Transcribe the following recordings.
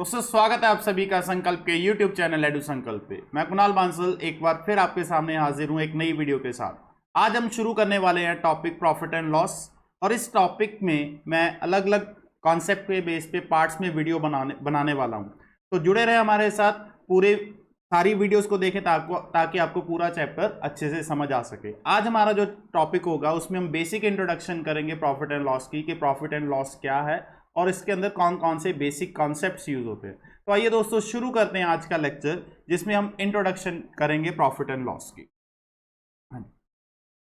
दोस्तों स्वागत है आप सभी का संकल्प के YouTube चैनल एडू संकल्प पे। मैं कुणाल बांसल एक बार फिर आपके सामने हाजिर हूं एक नई वीडियो के साथ। आज हम शुरू करने वाले हैं टॉपिक प्रॉफिट एंड लॉस, और इस टॉपिक में मैं अलग अलग कॉन्सेप्ट के बेस पे पार्ट्स में वीडियो बनाने वाला हूं। तो जुड़े रहे हमारे साथ, पूरे सारी वीडियोस को देखें ताकि आपको पूरा चैप्टर अच्छे से समझ आ सके। आज हमारा जो टॉपिक होगा उसमें हम बेसिक इंट्रोडक्शन करेंगे प्रॉफिट एंड लॉस की, कि प्रॉफिट एंड लॉस क्या है और इसके अंदर कौन कौन से बेसिक कॉन्सेप्ट्स यूज होते हैं। तो आइए दोस्तों शुरू करते हैं आज का लेक्चर, जिसमें हम इंट्रोडक्शन करेंगे प्रॉफिट एंड लॉस की।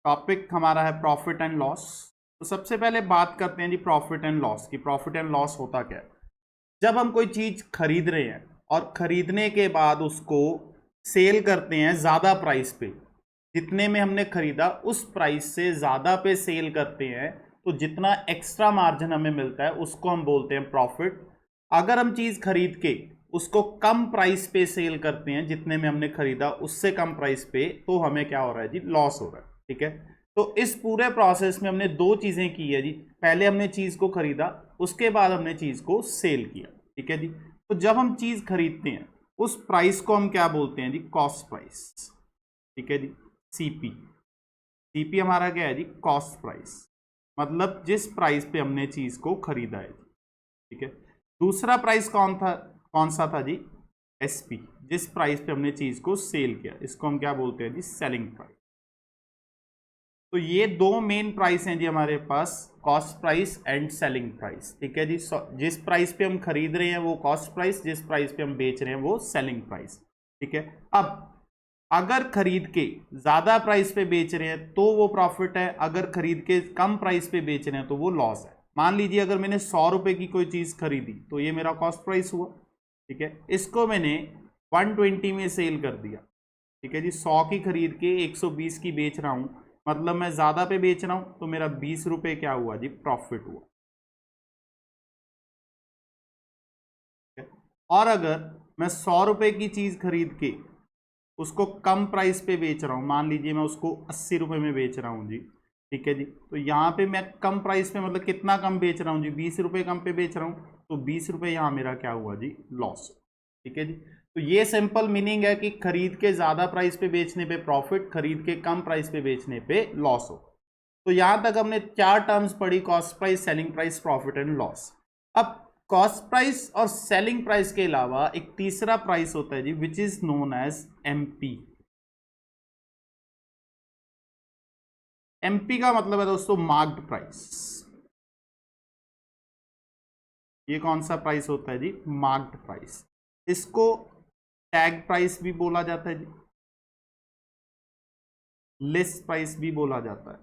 टॉपिक हमारा है प्रॉफिट एंड लॉस। तो सबसे पहले बात करते हैं जी प्रॉफिट एंड लॉस की। प्रॉफिट एंड लॉस होता क्या है? जब हम कोई चीज खरीद रहे हैं और खरीदने के बाद उसको सेल करते हैं ज्यादा प्राइस पे, जितने में हमने खरीदा उस प्राइस से ज्यादा पे सेल करते हैं, तो जितना एक्स्ट्रा मार्जिन हमें मिलता है उसको हम बोलते हैं प्रॉफिट। अगर हम चीज खरीद के उसको कम प्राइस पे सेल करते हैं, जितने में हमने खरीदा उससे कम प्राइस पे, तो हमें क्या हो रहा है जी? लॉस हो रहा है। ठीक है, तो इस पूरे प्रोसेस में हमने दो चीजें की है जी। पहले हमने चीज को खरीदा, उसके बाद हमने चीज को सेल किया। ठीक है जी। तो जब हम चीज खरीदते हैं उस प्राइस को हम क्या बोलते हैं जी? Cost price. ठीक है जी, सीपी। सीपी हमारा क्या है जी? कॉस्ट प्राइस, मतलब जिस प्राइस पे हमने चीज को खरीदा है। ठीक है, दूसरा प्राइस कौन सा था जी? एसपी, जिस प्राइस पे हमने चीज को सेल किया, इसको हम क्या बोलते हैं जी? Selling price. तो ये दो मेन प्राइस हैं जी हमारे पास, cost price and selling price. ठीक है जी, जिस प्राइस पे हम खरीद रहे हैं वो कॉस्ट प्राइस, जिस प्राइस पे हम बेच रहे हैं वो सेलिंग प्राइस। ठीक है, अब अगर खरीद के ज्यादा प्राइस पे बेच रहे हैं तो वो प्रॉफिट है, अगर खरीद के कम प्राइस पे बेच रहे हैं तो वो लॉस है। मान लीजिए अगर मैंने 100 रुपए की कोई चीज खरीदी तो ये मेरा कॉस्ट प्राइस हुआ। ठीक है, इसको मैंने 120 में सेल कर दिया। ठीक है जी, 100 की खरीद के 120 की बेच रहा हूं, मतलब मैं ज्यादा पे बेच रहा हूं, तो मेरा 20 रुपए क्या हुआ जी? प्रॉफिट हुआ। और अगर मैं 100 रुपए की चीज खरीद के उसको कम प्राइस पे बेच रहा हूँ, मान लीजिए मैं उसको 80 रुपए में बेच रहा हूँ जी। ठीक है जी, तो यहाँ पे मैं कम प्राइस पे, मतलब कितना कम बेच रहा हूँ जी? 20 रुपए कम पे बेच रहा हूँ, तो 20 रुपए यहाँ मेरा क्या हुआ जी? लॉस। ठीक है जी, तो ये सिंपल मीनिंग है कि खरीद के ज्यादा प्राइस पे बेचने पे प्रॉफिट, खरीद के कम प्राइस पे बेचने पे लॉस हो। तो यहां तक हमने चार टर्म्स पढ़ी: cost price, selling price, profit and loss. अब कॉस्ट प्राइस और सेलिंग प्राइस के अलावा एक तीसरा प्राइस होता है जी, which is known as MP. MP का मतलब है दोस्तों मार्क्ड प्राइस। ये कौन सा प्राइस होता है जी? Marked price. इसको टैग प्राइस भी बोला जाता है जी, लिस्ट प्राइस भी बोला जाता है।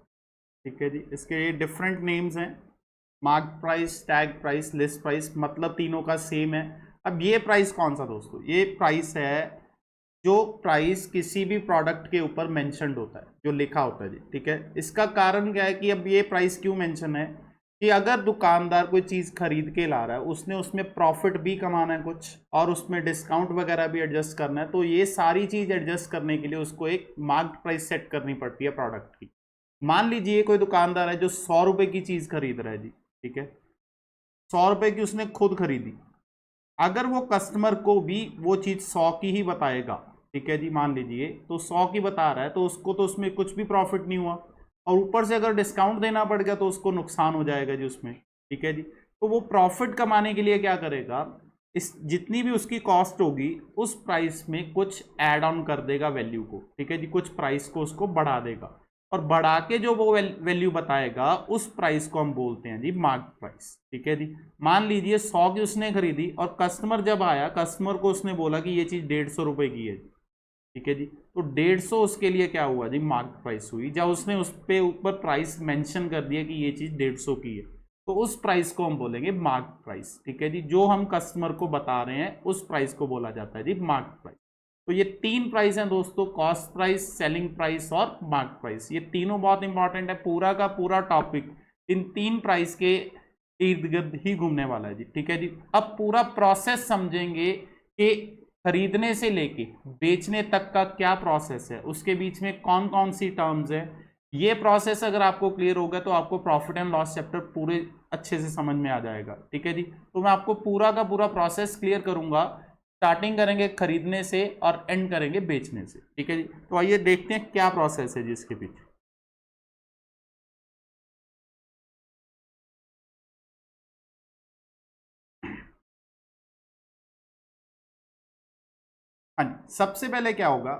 ठीक है जी, इसके ये डिफरेंट नेम्स हैं: mark price, tag price, list price, मतलब तीनों का सेम है। अब ये प्राइस कौन सा दोस्तों? ये प्राइस है जो प्राइस किसी भी प्रोडक्ट के ऊपर मेंशन्ड होता है, जो लिखा होता है जी। ठीक है, इसका कारण क्या है कि अब ये प्राइस क्यों मेंशन है कि अगर दुकानदार कोई चीज खरीद के ला रहा है, उसने उसमें प्रॉफिट भी कमाना है कुछ, और उसमें डिस्काउंट वगैरह भी एडजस्ट करना है, तो ये सारी चीज एडजस्ट करने के लिए उसको एक मार्क्ड प्राइस सेट करनी पड़ती है प्रोडक्ट की। मान लीजिए कोई दुकानदार है जो 100 रुपए की चीज खरीद रहा है जी। ठीक है, 100 रुपए की उसने खुद खरीदी, अगर वो कस्टमर को भी वो चीज 100 की ही बताएगा, ठीक है जी, मान लीजिए तो 100 की बता रहा है, तो उसको तो उसमें कुछ भी प्रॉफिट नहीं हुआ, और ऊपर से अगर डिस्काउंट देना पड़ गया तो उसको नुकसान हो जाएगा जी उसमें। ठीक है जी, तो वो प्रॉफिट कमाने के लिए क्या करेगा? इस जितनी भी उसकी कॉस्ट होगी उस प्राइस में कुछ ऐड ऑन कर देगा वैल्यू को। ठीक है जी, कुछ प्राइस को उसको बढ़ा देगा, और बढ़ा के जो वो वैल्यू बताएगा उस प्राइस को हम बोलते हैं जी मार्क प्राइस। ठीक है जी, मान लीजिए 100 की उसने खरीदी, और कस्टमर जब आया, कस्टमर को उसने बोला कि ये चीज 150 रुपए की है। ठीक है जी, तो 150 उसके लिए क्या हुआ जी? मार्क प्राइस हुई। जब उसने उस पे ऊपर प्राइस मेंशन कर दिया कि ये चीज 150 की है, तो उस प्राइस को हम बोलेंगे मार्क प्राइस। ठीक है जी, जो हम कस्टमर को बता रहे हैं उस प्राइस को बोला जाता है जी मार्क प्राइस। तो ये तीन प्राइस हैं दोस्तों: कॉस्ट प्राइस, सेलिंग प्राइस और मार्क प्राइस। ये तीनों बहुत इंपॉर्टेंट है। पूरा का पूरा टॉपिक इन तीन प्राइस के इर्द गिर्द ही घूमने वाला है जी। ठीक है जी, अब पूरा प्रोसेस समझेंगे कि खरीदने से लेके बेचने तक का क्या प्रोसेस है, उसके बीच में कौन कौन सी टर्म्स है। ये प्रोसेस अगर आपको क्लियर होगा तो आपको प्रॉफिट एंड लॉस चैप्टर पूरे अच्छे से समझ में आ जाएगा। ठीक है जी, तो मैं आपको पूरा का पूरा प्रोसेस क्लियर करूंगा, स्टार्टिंग करेंगे खरीदने से और एंड करेंगे बेचने से। ठीक है जी, तो आइए देखते हैं क्या प्रोसेस है जिसके पीछे। हाँ जी, सबसे पहले क्या होगा,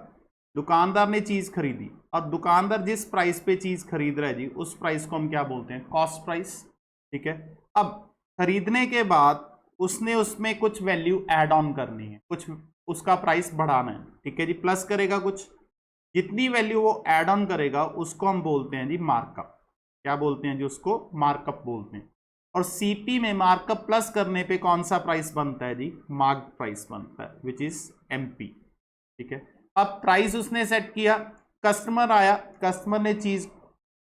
दुकानदार ने चीज खरीदी और दुकानदार जिस प्राइस पे चीज खरीद रहा है जी, उस प्राइस को हम क्या बोलते हैं, कॉस्ट प्राइस। ठीक है, अब खरीदने के बाद उसने उसमें कुछ वैल्यू ऐड ऑन करनी है, कुछ उसका प्राइस बढ़ाना है। ठीक है जी, प्लस करेगा कुछ, जितनी वैल्यू वो ऐड ऑन करेगा उसको हम बोलते हैं जी मार्कअप। क्या बोलते हैं जी, उसको मार्कअप बोलते हैं। और सीपी में मार्कअप प्लस करने पे कौन सा प्राइस बनता है जी, मार्क प्राइस बनता है, विच इज एमपी। ठीक है, अब प्राइस उसने सेट किया, कस्टमर आया, कस्टमर ने चीज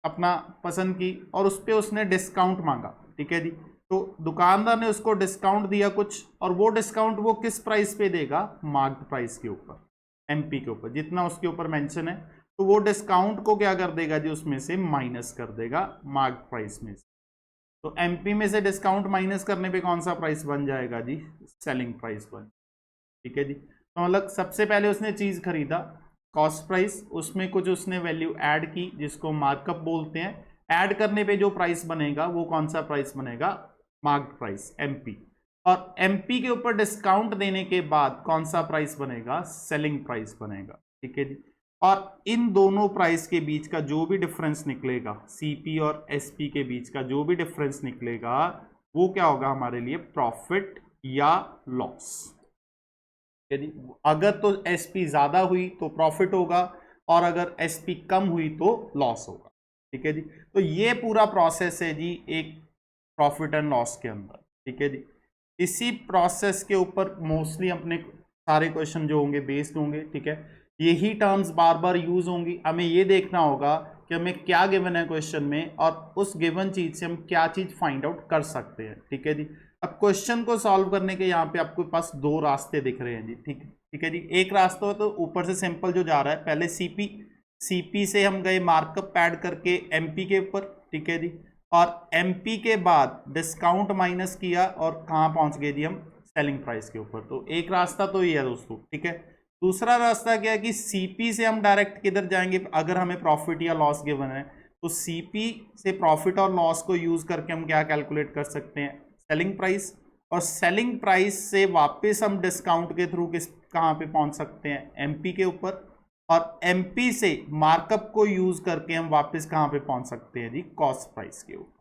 अपना पसंद की और उस पर उसने डिस्काउंट मांगा। ठीक है जी, तो दुकानदार ने उसको डिस्काउंट दिया कुछ, और वो डिस्काउंट वो किस प्राइस पे देगा, मार्क्ड प्राइस के ऊपर, एमपी के ऊपर, जितना उसके ऊपर मेंशन है। तो वो डिस्काउंट को क्या कर देगा जी, उसमें से माइनस कर देगा मार्क्ड प्राइस में से। तो एमपी में से डिस्काउंट माइनस करने पे कौन सा प्राइस बन जाएगा जी, सेलिंग प्राइस बन। ठीक है जी, तो मतलब सबसे पहले उसने चीज खरीदा, कॉस्ट प्राइस, उसमें कुछ उसने वैल्यू ऐड की जिसको मार्कअप बोलते हैं, ऐड करने पे जो प्राइस बनेगा वो कौन सा प्राइस बनेगा, मार्क्ड प्राइस, एमपी। और एमपी के ऊपर डिस्काउंट देने के बाद कौन सा प्राइस बनेगा, सेलिंग प्राइस बनेगा। ठीक है जी, और इन दोनों प्राइस के बीच का जो भी डिफरेंस निकलेगा, सीपी और एसपी के बीच का जो भी डिफरेंस निकलेगा, वो क्या होगा हमारे लिए, प्रॉफिट या लॉस। यदि अगर तो एसपी ज्यादा हुई तो प्रॉफिट होगा, और अगर एसपी कम हुई तो लॉस होगा। ठीक है जी, तो ये पूरा प्रोसेस है जी एक प्रॉफिट एंड लॉस के अंदर। ठीक है जी, इसी प्रोसेस के ऊपर मोस्टली अपने सारे क्वेश्चन जो होंगे बेस्ड होंगे। ठीक है, यही टर्म्स बार बार यूज होंगी, हमें ये देखना होगा कि हमें क्या गिवन है क्वेश्चन में, और उस गिवन चीज से हम क्या चीज फाइंड आउट कर सकते हैं। ठीक है जी, अब क्वेश्चन को सॉल्व करने के यहाँ पे आपके पास दो रास्ते दिख रहे हैं जी। ठीक है जी, एक रास्ता तो ऊपर से सिंपल जो जा रहा है, पहले सीपी से हम गए मार्कअप ऐड करके एमपी के ऊपर। ठीक है जी, और एमपी के बाद डिस्काउंट माइनस किया और कहाँ पहुंच गए जी हम, सेलिंग प्राइस के ऊपर। तो एक रास्ता तो ये है दोस्तों। ठीक है, दूसरा रास्ता क्या है कि सीपी से हम डायरेक्ट किधर जाएंगे, अगर हमें प्रॉफिट या लॉस गिवन है तो सीपी से प्रॉफिट और लॉस को यूज करके हम क्या कैलकुलेट कर सकते हैं, सेलिंग प्राइस। और सेलिंग प्राइस से वापस हम डिस्काउंट के थ्रू किस कहाँ पे पहुंच सकते हैं, एमपी के ऊपर। और एमपी से मार्कअप को यूज करके हम वापस कहाँ पे पहुंच सकते हैं जी, कॉस्ट प्राइस के ऊपर।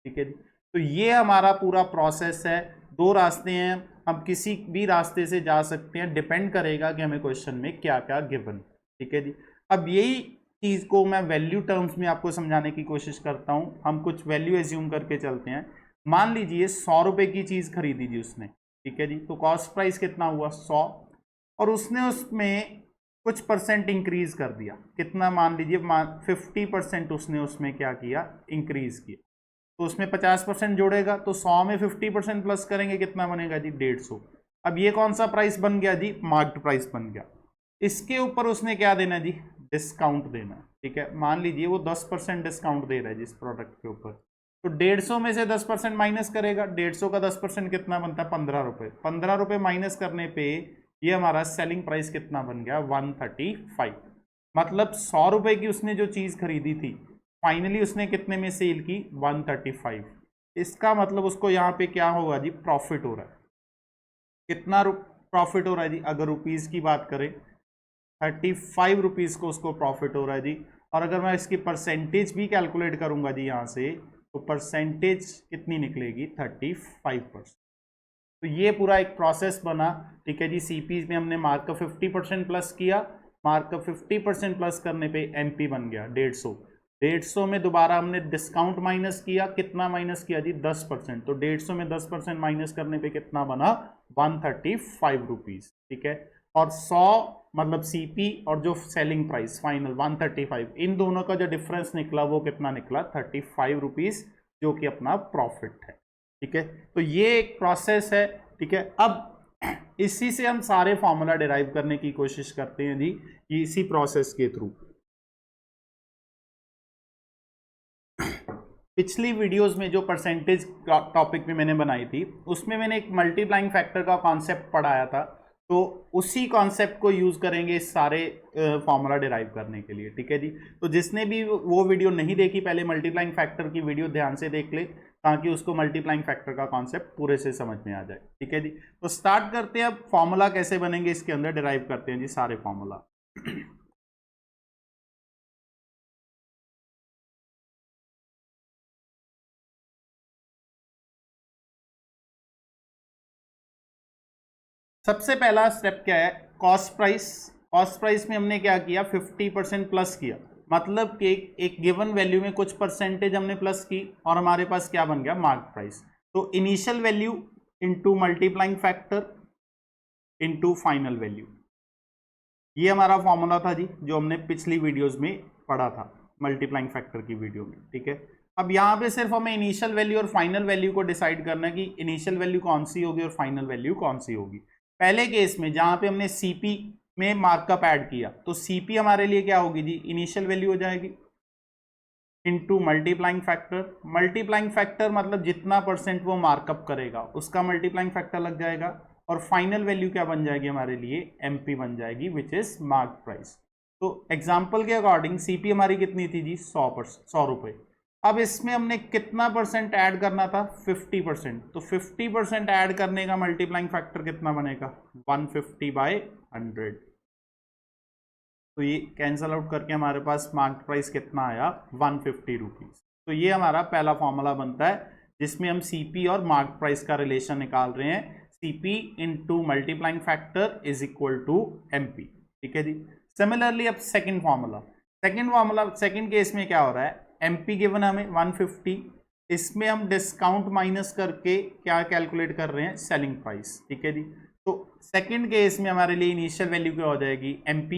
ठीक है जी, तो ये हमारा पूरा प्रोसेस है। दो रास्ते हैं, हम किसी भी रास्ते से जा सकते हैं, डिपेंड करेगा कि हमें क्वेश्चन में क्या क्या गिवन। ठीक है जी, अब यही चीज को मैं वैल्यू टर्म्स में आपको समझाने की कोशिश करता हूं। हम कुछ वैल्यू एज्यूम करके चलते हैं। मान लीजिए 100 रुपए की चीज खरीदी थी उसने। ठीक है जी, तो कॉस्ट प्राइस कितना हुआ, 100, और उसने उसमें कुछ परसेंट इंक्रीज कर दिया, कितना, मान लीजिए 50% उसने उसमें क्या किया, इंक्रीज किया। तो उसमें 50% जोड़ेगा, तो 100 में 50% प्लस करेंगे, कितना बनेगा जी, 150। अब ये कौन सा प्राइस बन गया जी, मार्क्ड प्राइस बन गया। इसके ऊपर उसने क्या देना जी, डिस्काउंट देना। ठीक है, मान लीजिए वो 10% डिस्काउंट दे रहा है जिस प्रोडक्ट के ऊपर, तो 150 में से 10% माइनस करेगा, 150 का 10% कितना बनता है, 15 रुपए। 15 रुपए माइनस करने पे ये हमारा सेलिंग प्राइस कितना बन गया, 135। मतलब 100 रुपए की उसने जो चीज खरीदी थी, फाइनली उसने कितने में सेल की, 135। इसका मतलब उसको यहाँ पे क्या होगा जी, प्रॉफिट हो रहा है। कितना प्रॉफिट हो रहा है जी, अगर रुपीज की बात करें, 35 रुपीज को उसको प्रॉफिट हो रहा है जी। और अगर मैं इसकी परसेंटेज भी कैलकुलेट करूंगा जी यहाँ से, तो परसेंटेज कितनी निकलेगी, 35%। तो ये पूरा एक प्रोसेस बना। ठीक है जी, सीपी में हमने मार्कअप 50% प्लस किया, मार्कअप 50% प्लस करने पे एमपी बन गया 150। 150 में दोबारा हमने डिस्काउंट माइनस किया, कितना माइनस किया जी, 10%। तो 150 में 10% माइनस करने पे कितना बना, 135 रुपीज। ठीक है, और 100 मतलब सीपी और जो सेलिंग प्राइस फाइनल 135, इन दोनों का जो डिफरेंस निकला वो कितना निकला, 35 रुपीज, जो कि अपना प्रॉफिट है। ठीक है, तो ये एक प्रोसेस है। ठीक है, अब इसी से हम सारे फॉर्मूला डिराइव करने की कोशिश करते हैं जी, इसी प्रोसेस के थ्रू। पिछली वीडियोस में जो परसेंटेज टॉपिक में मैंने बनाई थी उसमें मैंने एक मल्टीप्लाइंग फैक्टर का कॉन्सेप्ट पढ़ाया था, तो उसी कॉन्सेप्ट को यूज करेंगे इस सारे फॉर्मूला डिराइव करने के लिए। ठीक है जी, तो जिसने भी वो वीडियो नहीं देखी पहले मल्टीप्लाइंग फैक्टर की वीडियो ध्यान से देख ले ताकि उसको मल्टीप्लाइंग फैक्टर का कॉन्सेप्ट पूरे से समझ में आ जाए। ठीक है जी, तो स्टार्ट करते हैं। अब फॉर्मूला कैसे बनेंगे इसके अंदर डिराइव करते हैं जी सारे फॉर्मूला। सबसे पहला स्टेप क्या है, कॉस्ट प्राइस। कॉस्ट प्राइस में हमने क्या किया, 50% प्लस किया, मतलब कि एक गिवन वैल्यू में कुछ परसेंटेज हमने प्लस की और हमारे पास क्या बन गया, मार्क प्राइस। तो initial value into multiplying factor into final value, ये हमारा फॉर्मूला था जी जो हमने पिछली वीडियोस में पढ़ा था मल्टीप्लाइंग फैक्टर की वीडियो में। ठीक है, अब यहाँ पे सिर्फ हमें इनिशियल वैल्यू और फाइनल वैल्यू को डिसाइड करना है कि इनिशियल वैल्यू कौन सी होगी और फाइनल वैल्यू कौन सी होगी। पहले केस में जहां पे हमने सीपी में मार्कअप ऐड किया तो सीपी हमारे लिए क्या होगी जी, इनिशियल वैल्यू हो जाएगी into multiplying factor. Multiplying factor मतलब जितना परसेंट वो मार्कअप करेगा उसका मल्टीप्लाइंग फैक्टर लग जाएगा, और फाइनल वैल्यू क्या बन जाएगी हमारे लिए, एमपी बन जाएगी विच इज मार्क प्राइस। तो एग्जाम्पल के अकॉर्डिंग सीपी हमारी कितनी थी जी, 100 रुपए। अब इसमें हमने कितना परसेंट ऐड करना था, 50%। तो 50% ऐड करने का मल्टीप्लाइंग फैक्टर कितना बनेगा, 150/100। तो ये कैंसल आउट करके हमारे पास मार्क प्राइस कितना आया, 150 रुपीज। तो ये हमारा पहला फॉर्मूला बनता है जिसमें हम सीपी और मार्क प्राइस का रिलेशन निकाल रहे हैं, CP into multiplying factor is equal to MP. ठीक है जी, सिमिलरली अब सेकेंड फॉर्मूला सेकेंड केस में क्या हो रहा है, एमपी गिवन हमें 150, इसमें हम डिस्काउंट माइनस करके क्या कैलकुलेट कर रहे हैं, सेलिंग प्राइस। ठीक है जी, तो सेकंड केस में हमारे लिए इनिशियल वैल्यू क्या हो जाएगी, एमपी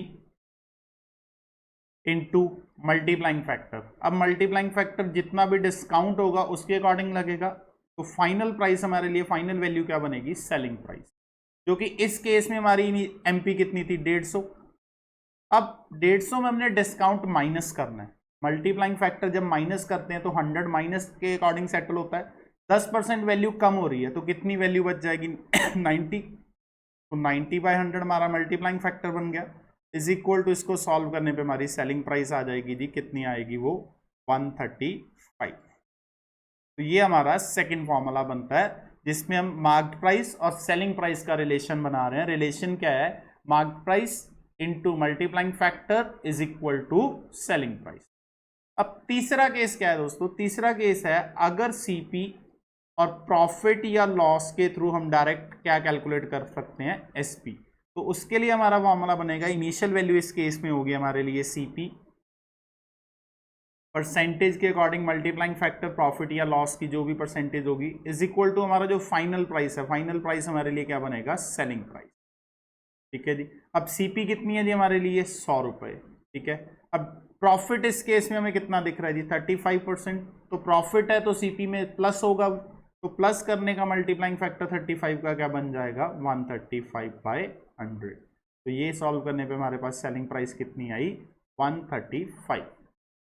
इनटू मल्टीप्लाइंग फैक्टर। अब मल्टीप्लाइंग फैक्टर जितना भी डिस्काउंट होगा उसके अकॉर्डिंग लगेगा, तो फाइनल प्राइस हमारे लिए फाइनल वैल्यू क्या बनेगी, सेलिंग प्राइस, जो कि इस केस में हमारी एमपी कितनी थी, 150। अब 150 में हमने डिस्काउंट माइनस करना है। मल्टीप्लाइंग फैक्टर जब माइनस करते हैं तो 100 माइनस के अकॉर्डिंग सेटल होता है। 10% वैल्यू कम हो रही है तो कितनी वैल्यू बच जाएगी, 90। तो 90/100 हमारा मल्टीप्लाइंग फैक्टर बन गया, इज इक्वल टू, इसको सॉल्व करने पे हमारी सेलिंग प्राइस आ जाएगी जी, कितनी आएगी वो, 135। तो ये हमारा सेकंड फॉर्मूला बनता है जिसमें हम मार्क प्राइस और सेलिंग प्राइस का रिलेशन बना रहे हैं। रिलेशन क्या है, mark price into multiplying factor is equal to selling price. अब तीसरा केस क्या है दोस्तों, तीसरा केस है अगर सीपी और प्रॉफिट या लॉस के थ्रू हम डायरेक्ट क्या कैलकुलेट कर सकते हैं, एसपी। तो उसके लिए हमारा फॉर्मूला बनेगा, इनिशियल वैल्यू इस केस में होगी हमारे लिए सीपी, परसेंटेज के अकॉर्डिंग मल्टीप्लाइंग फैक्टर प्रॉफिट या लॉस की जो भी परसेंटेज होगी इज इक्वल टू हमारा जो फाइनल प्राइस है, फाइनल प्राइस हमारे लिए क्या बनेगा, सेलिंग प्राइस। ठीक है जी, अब सीपी कितनी है जी हमारे लिए, 100 रुपए। ठीक है, अब प्रॉफिट इस केस में हमें कितना दिख रहा है जी, 35%। तो प्रॉफिट है तो सीपी में प्लस होगा, तो प्लस करने का मल्टीप्लाइंग फैक्टर 35 का क्या बन जाएगा, 135/100। तो ये सॉल्व करने पे हमारे पास सेलिंग प्राइस कितनी आई, 135।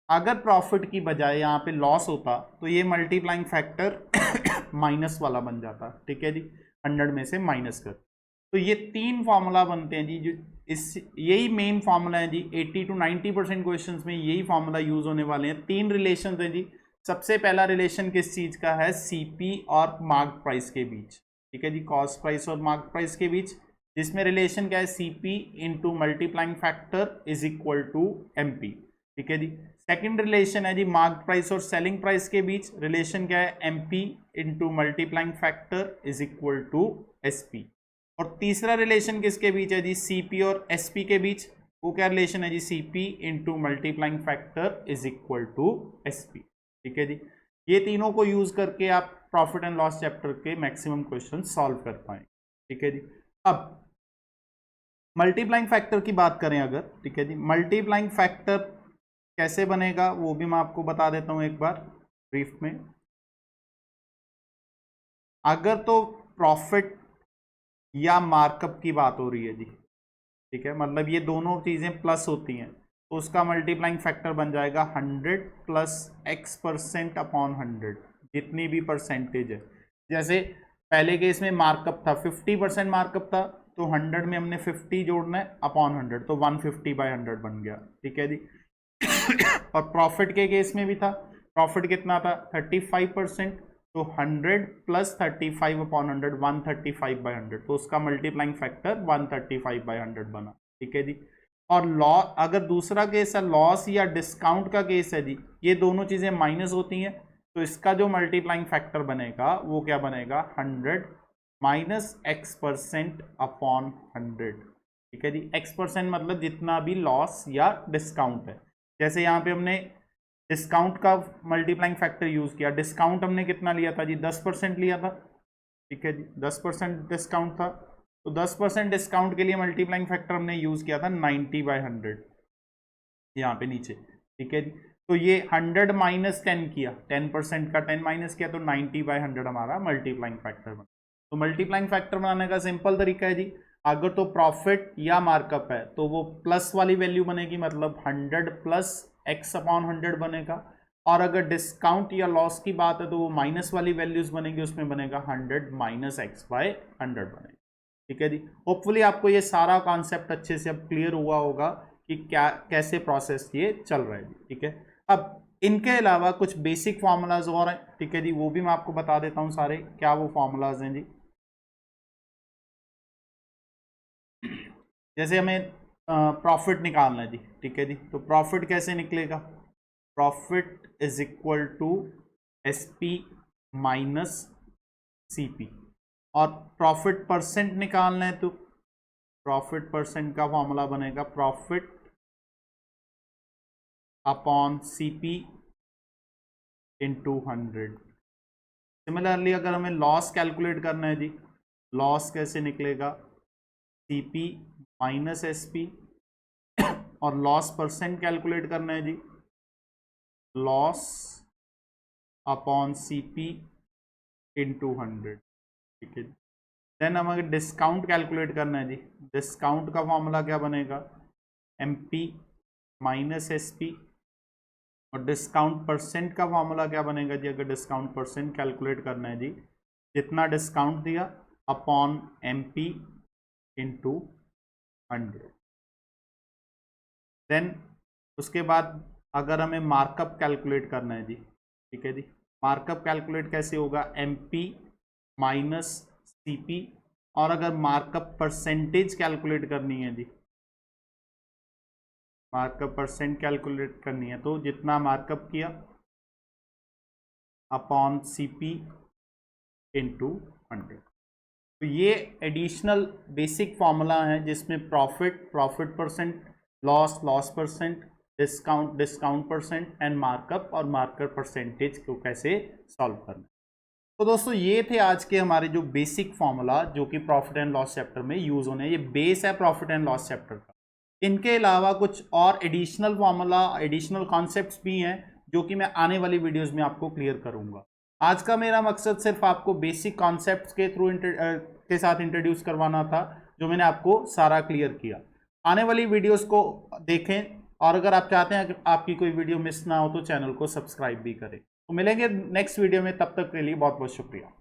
अगर प्रॉफिट की बजाय यहाँ पे लॉस होता तो ये मल्टीप्लाइंग फैक्टर माइनस वाला बन जाता। ठीक है जी, 100 में से माइनस कर। तो ये तीन फॉर्मूला बनते हैं जी, जो इस यही मेन फॉर्मूला है जी, 80 to 90% क्वेश्चंस में यही फॉर्मूला यूज होने वाले हैं। तीन रिलेशन हैं जी। सबसे पहला रिलेशन किस चीज का है, सीपी और मार्क प्राइस के बीच। ठीक है जी, कॉस्ट प्राइस और मार्क प्राइस के बीच, जिसमें रिलेशन क्या है, CP into multiplying factor is equal to MP. ठीक है जी, सेकेंड रिलेशन है जी मार्क प्राइस और सेलिंग प्राइस के बीच, रिलेशन क्या है, MP into multiplying factor is equal to SP. और तीसरा रिलेशन किसके बीच है जी, सीपी और एसपी के बीच, वो क्या रिलेशन है जी, CP into multiplying factor is equal to SP. ठीक है जी, ये तीनों को यूज करके आप प्रॉफिट एंड लॉस चैप्टर के मैक्सिमम क्वेश्चन सॉल्व कर पाएंगे। ठीक है जी, अब मल्टीप्लाइंग फैक्टर की बात करें अगर, ठीक है जी, मल्टीप्लाइंग फैक्टर कैसे बनेगा वो भी मैं आपको बता देता हूं एक बार ब्रीफ में। अगर तो प्रॉफिट या मार्कअप की बात हो रही है जी, ठीक है, मतलब ये दोनों चीजें प्लस होती हैं, तो उसका मल्टीप्लाइंग फैक्टर बन जाएगा 100 प्लस x% अपॉन 100, जितनी भी परसेंटेज है। जैसे पहले केस में मार्कअप था 50% मार्कअप था, तो 100 में हमने 50 जोड़ना है अपॉन 100, तो 150/100 बन गया। ठीक है जी। और प्रॉफिट के केस में भी था, प्रॉफिट कितना था 35%, तो 100 प्लस 35 अपॉन 100 135/100, तो उसका मल्टीप्लाइंग फैक्टर 135/100 बना। ठीक है जी। और लॉस, अगर दूसरा केस है लॉस या डिस्काउंट का केस है जी, ये दोनों चीजें माइनस होती हैं, तो इसका जो मल्टीप्लाइंग फैक्टर बनेगा वो क्या बनेगा 100 माइनस x% अपॉन 100। ठीक है जी। x% मतलब जितना भी लॉस या डिस्काउंट है। जैसे यहाँ पे हमने डिस्काउंट का मल्टीप्लाइंग फैक्टर यूज किया, डिस्काउंट हमने कितना लिया था जी 10% लिया था। ठीक है जी, 10% डिस्काउंट था, तो 10% डिस्काउंट के लिए मल्टीप्लाइंग फैक्टर हमने यूज किया था 90/100 यहाँ पे नीचे। ठीक है जी। तो ये 100 माइनस 10 किया, 10% का 10 माइनस किया, तो 90/100 हमारा मल्टीप्लाइंग फैक्टर बना। तो मल्टीप्लाइंग फैक्टर बनाने का सिंपल तरीका है जी, अगर तो प्रॉफिट या मार्कअप है तो वो प्लस वाली वैल्यू बनेगी, मतलब 100 प्लस x अपॉन 100 बनेगा, और अगर डिस्काउंट या लॉस की बात है तो वो माइनस वाली वैल्यूज बनेगी, उसमें बनेगा 100 माइनस x/100 बनेगा। ठीक है जी। होपफुली आपको ये सारा कॉन्सेप्ट अच्छे से अब क्लियर हुआ होगा कि क्या कैसे प्रोसेस ये चल रहा है जी। ठीक है। अब इनके अलावा कुछ बेसिक फार्मूलाज और हैं। ठीक है जी, वो भी मैं आपको बता देता हूँ सारे, क्या वो फार्मूलाज हैं जी। जैसे हमें प्रॉफिट निकालना है जी। ठीक है जी, तो प्रॉफिट कैसे निकलेगा, profit is equal to SP minus CP, और प्रॉफिट परसेंट निकालना है तो प्रॉफिट परसेंट का फॉर्मूला बनेगा profit upon CP into 100। Similarly अगर हमें लॉस कैलकुलेट करना है जी, लॉस कैसे निकलेगा CP माइनस SP, और लॉस परसेंट कैलकुलेट करना है जी, लॉस अपॉन CP इंटू 100। ठीक है। देन हमें डिस्काउंट कैलकुलेट करना है जी, डिस्काउंट का फॉर्मूला क्या बनेगा MP माइनस SP, और डिस्काउंट परसेंट का फॉर्मूला क्या बनेगा जी, अगर डिस्काउंट परसेंट कैलकुलेट करना है जी, जितना डिस्काउंट दिया अपॉन MP इंटू 100। देन उसके बाद अगर हमें मार्कअप कैलकुलेट करना है जी, ठीक है जी, मार्कअप कैलकुलेट कैसे होगा MP माइनस CP, और अगर मार्कअप परसेंटेज कैलकुलेट करनी है जी, मार्कअप परसेंट कैलकुलेट करनी है तो जितना मार्कअप किया अपॉन CP इंटू 100। तो ये एडिशनल बेसिक फॉर्मूला है जिसमें profit percent, loss percent, discount percent and markup और मार्कअप परसेंटेज को कैसे सॉल्व करना। तो दोस्तों ये थे आज के हमारे जो बेसिक फॉर्मूला जो कि प्रॉफिट एंड लॉस चैप्टर में यूज होने, ये बेस है प्रॉफिट एंड लॉस चैप्टर का। इनके अलावा कुछ और एडिशनल फॉर्मूला, एडिशनल कॉन्सेप्ट्स भी हैं जो कि मैं आने वाली वीडियोस में आपको क्लियर करूंगा। आज का मेरा मकसद सिर्फ आपको बेसिक कॉन्सेप्ट्स के थ्रू के साथ इंट्रोड्यूस करवाना था, जो मैंने आपको सारा क्लियर किया। आने वाली वीडियोस को देखें, और अगर आप चाहते हैं कि आपकी कोई वीडियो मिस ना हो तो चैनल को सब्सक्राइब भी करें। तो मिलेंगे नेक्स्ट वीडियो में, तब तक के लिए बहुत बहुत शुक्रिया।